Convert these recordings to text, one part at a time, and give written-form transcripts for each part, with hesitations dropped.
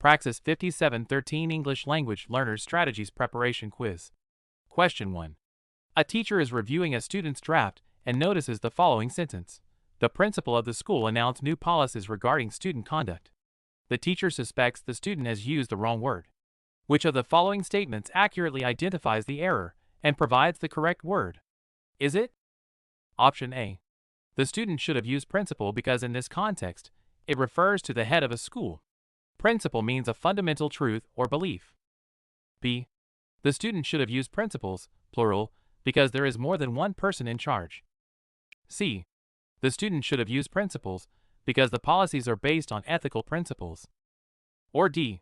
Praxis 5713 English Language Learners Strategies Preparation Quiz. Question 1. A teacher is reviewing a student's draft and notices the following sentence. The principal of the school announced new policies regarding student conduct. The teacher suspects the student has used the wrong word. Which of the following statements accurately identifies the error and provides the correct word? Is it? Option A. The student should have used principal because in this context, it refers to the head of a school. Principle means a fundamental truth or belief. B. The student should have used principals, plural, because there is more than one person in charge. C. The student should have used principles because the policies are based on ethical principles. Or D.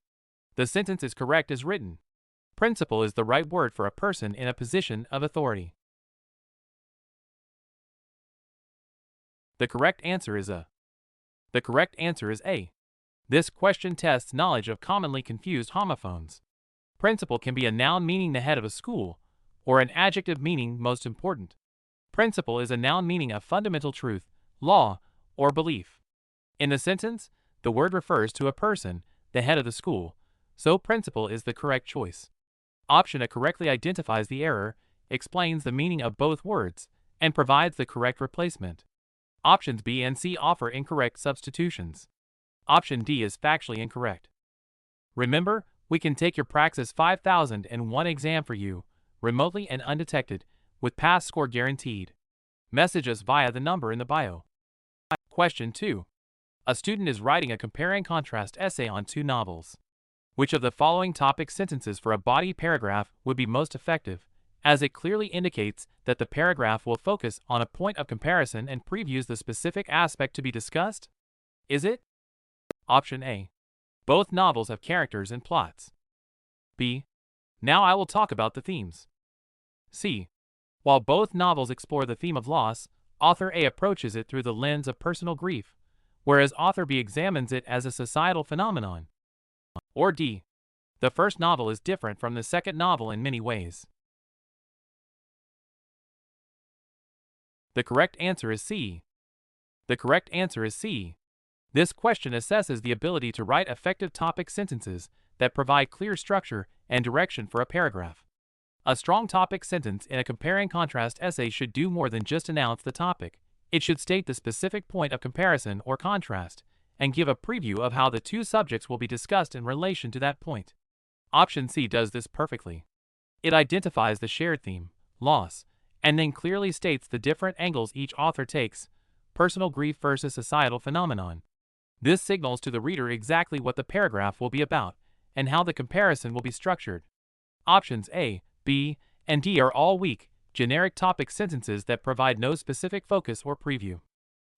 The sentence is correct as written. Principal is the right word for a person in a position of authority. The correct answer is A. The correct answer is A. This question tests knowledge of commonly confused homophones. Principal can be a noun meaning the head of a school, or an adjective meaning most important. Principle is a noun meaning a fundamental truth, law, or belief. In the sentence, the word refers to a person, the head of the school, so principal is the correct choice. Option A correctly identifies the error, explains the meaning of both words, and provides the correct replacement. Options B and C offer incorrect substitutions. Option D is factually incorrect. Remember, we can take your Praxis 5001 exam for you, remotely and undetected, with pass score guaranteed. Message us via the number in the bio. Question 2. A student is writing a compare and contrast essay on two novels. Which of the following topic sentences for a body paragraph would be most effective, as it clearly indicates that the paragraph will focus on a point of comparison and previews the specific aspect to be discussed? Is it? Option A. Both novels have characters and plots. B. Now I will talk about the themes. C. While both novels explore the theme of loss, author A approaches it through the lens of personal grief, whereas author B examines it as a societal phenomenon. Or D. The first novel is different from the second novel in many ways. The correct answer is C. The correct answer is C. This question assesses the ability to write effective topic sentences that provide clear structure and direction for a paragraph. A strong topic sentence in a compare and contrast essay should do more than just announce the topic. It should state the specific point of comparison or contrast, and give a preview of how the two subjects will be discussed in relation to that point. Option C does this perfectly. It identifies the shared theme, loss, and then clearly states the different angles each author takes, personal grief versus societal phenomenon. This signals to the reader exactly what the paragraph will be about, and how the comparison will be structured. Options A, B, and D are all weak, generic topic sentences that provide no specific focus or preview.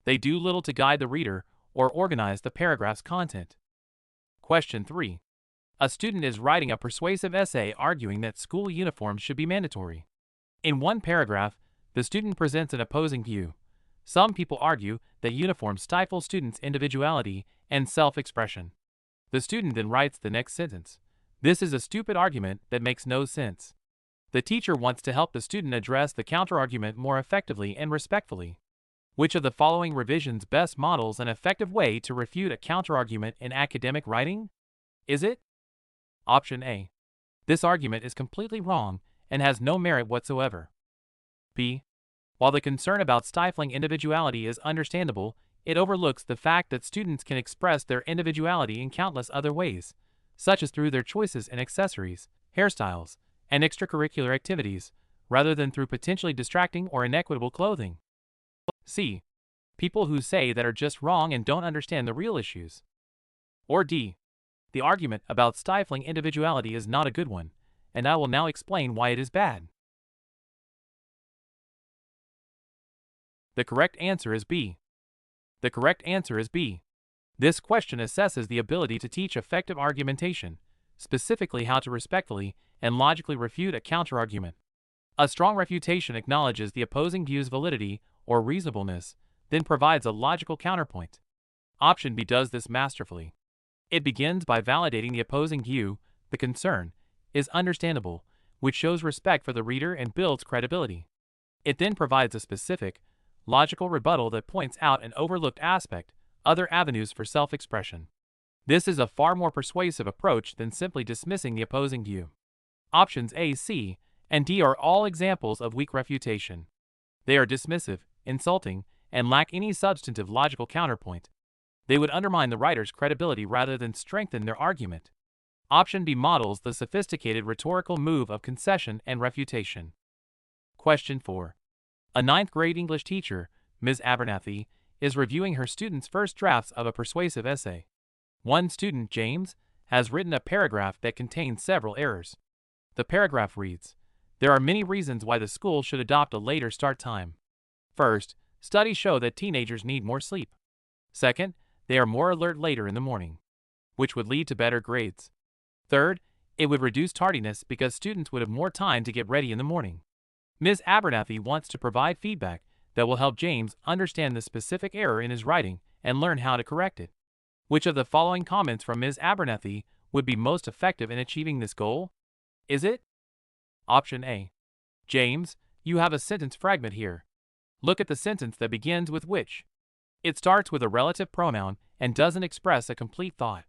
They do little to guide the reader or organize the paragraph's content. Question 3. A student is writing a persuasive essay arguing that school uniforms should be mandatory. In one paragraph, the student presents an opposing view. Some people argue that uniforms stifle students' individuality and self-expression. The student then writes the next sentence. This is a stupid argument that makes no sense. The teacher wants to help the student address the counterargument more effectively and respectfully. Which of the following revisions best models an effective way to refute a counterargument in academic writing? Is it? Option A. This argument is completely wrong and has no merit whatsoever. B. While the concern about stifling individuality is understandable, it overlooks the fact that students can express their individuality in countless other ways, such as through their choices in accessories, hairstyles, and extracurricular activities, rather than through potentially distracting or inequitable clothing. C. People who say that are just wrong and don't understand the real issues. Or D. The argument about stifling individuality is not a good one, and I will now explain why it is bad. The correct answer is B. The correct answer is B. This question assesses the ability to teach effective argumentation, specifically how to respectfully and logically refute a counterargument. A strong refutation acknowledges the opposing view's validity or reasonableness, then provides a logical counterpoint. Option B does this masterfully. It begins by validating the opposing view. The concern is understandable, which shows respect for the reader and builds credibility. It then provides a specific, logical rebuttal that points out an overlooked aspect, other avenues for self-expression. This is a far more persuasive approach than simply dismissing the opposing view. Options A, C, and D are all examples of weak refutation. They are dismissive, insulting, and lack any substantive logical counterpoint. They would undermine the writer's credibility rather than strengthen their argument. Option B models the sophisticated rhetorical move of concession and refutation. Question 4. A ninth-grade English teacher, Ms. Abernathy, is reviewing her students' first drafts of a persuasive essay. One student, James, has written a paragraph that contains several errors. The paragraph reads, "There are many reasons why the school should adopt a later start time. First, studies show that teenagers need more sleep. Second, they are more alert later in the morning, which would lead to better grades. Third, it would reduce tardiness because students would have more time to get ready in the morning." Ms. Abernathy wants to provide feedback that will help James understand the specific error in his writing and learn how to correct it. Which of the following comments from Ms. Abernathy would be most effective in achieving this goal? Is it? Option A. James, you have a sentence fragment here. Look at the sentence that begins with which. It starts with a relative pronoun and doesn't express a complete thought.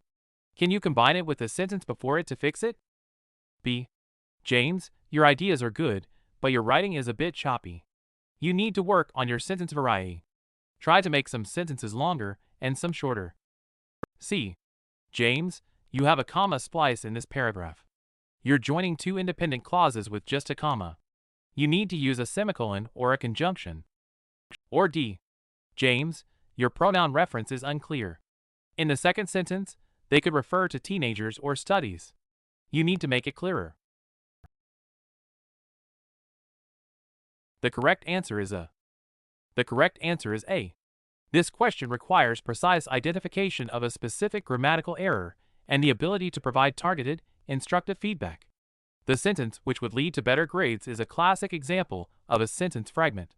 Can you combine it with the sentence before it to fix it? B. James, your ideas are good, but your writing is a bit choppy. You need to work on your sentence variety. Try to make some sentences longer and some shorter. C. James, you have a comma splice in this paragraph. You're joining two independent clauses with just a comma. You need to use a semicolon or a conjunction. Or D. James, your pronoun reference is unclear. In the second sentence, they could refer to teenagers or studies. You need to make it clearer. The correct answer is A. The correct answer is A. This question requires precise identification of a specific grammatical error and the ability to provide targeted, instructive feedback. The sentence which would lead to better grades is a classic example of a sentence fragment.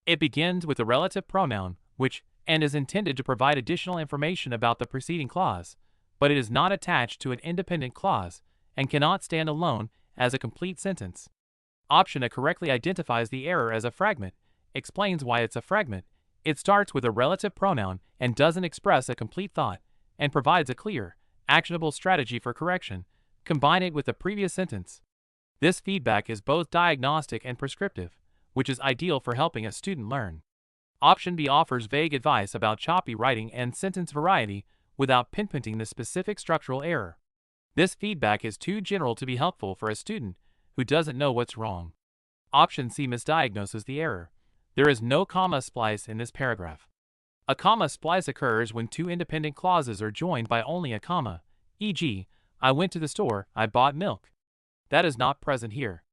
It begins with a relative pronoun, which and is intended to provide additional information about the preceding clause, but it is not attached to an independent clause and cannot stand alone as a complete sentence. Option A correctly identifies the error as a fragment, explains why it's a fragment. It starts with a relative pronoun and doesn't express a complete thought, and provides a clear, actionable strategy for correction. Combine it with the previous sentence. This feedback is both diagnostic and prescriptive, which is ideal for helping a student learn. Option B offers vague advice about choppy writing and sentence variety without pinpointing the specific structural error. This feedback is too general to be helpful for a student who doesn't know what's wrong. Option C misdiagnoses the error. There is no comma splice in this paragraph. A comma splice occurs when two independent clauses are joined by only a comma, e.g., I went to the store, I bought milk. That is not present here.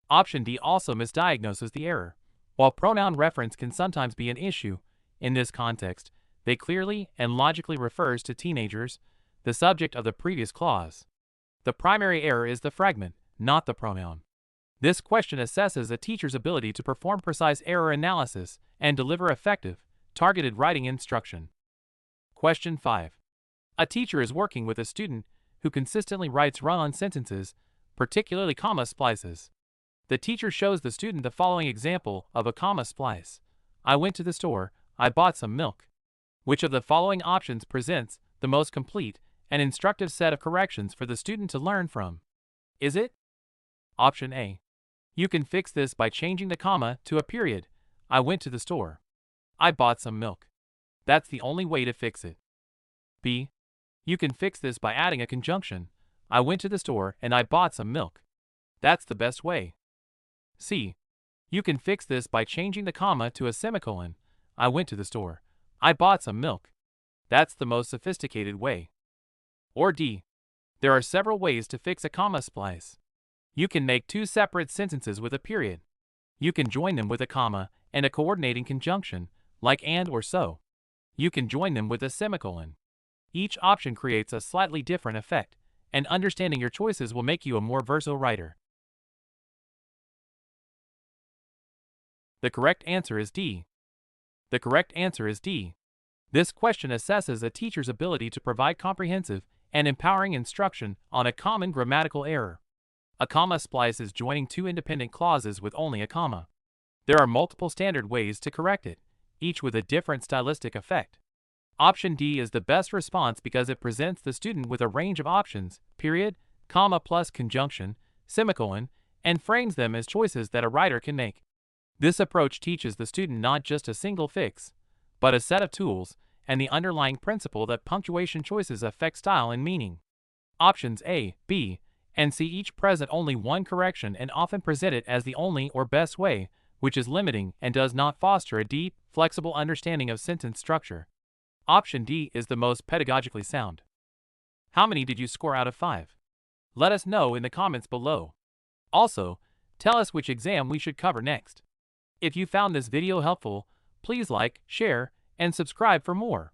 Option D also misdiagnoses the error. While pronoun reference can sometimes be an issue, in this context, they clearly and logically refers to teenagers, the subject of the previous clause. The primary error is the fragment, not the pronoun. This question assesses a teacher's ability to perform precise error analysis and deliver effective, targeted writing instruction. Question 5. A teacher is working with a student who consistently writes run-on sentences, particularly comma splices. The teacher shows the student the following example of a comma splice. I went to the store, I bought some milk. Which of the following options presents the most complete and instructive set of corrections for the student to learn from? Is it? Option A. You can fix this by changing the comma to a period. I went to the store. I bought some milk. That's the only way to fix it. B. You can fix this by adding a conjunction. I went to the store and I bought some milk. That's the best way. C. You can fix this by changing the comma to a semicolon. I went to the store. I bought some milk. That's the most sophisticated way. Or D. There are several ways to fix a comma splice. You can make two separate sentences with a period. You can join them with a comma and a coordinating conjunction, like and or so. You can join them with a semicolon. Each option creates a slightly different effect, and understanding your choices will make you a more versatile writer. The correct answer is D. The correct answer is D. This question assesses a teacher's ability to provide comprehensive and empowering instruction on a common grammatical error. A comma splice is joining two independent clauses with only a comma. There are multiple standard ways to correct it, each with a different stylistic effect. Option D is the best response because it presents the student with a range of options, period, comma plus conjunction, semicolon, and frames them as choices that a writer can make. This approach teaches the student not just a single fix, but a set of tools and the underlying principle that punctuation choices affect style and meaning. Options A, B, and C each present only one correction and often present it as the only or best way, which is limiting and does not foster a deep, flexible understanding of sentence structure. Option D is the most pedagogically sound. How many did you score out of 5? Let us know in the comments below. Also, tell us which exam we should cover next. If you found this video helpful, please like, share, and subscribe for more.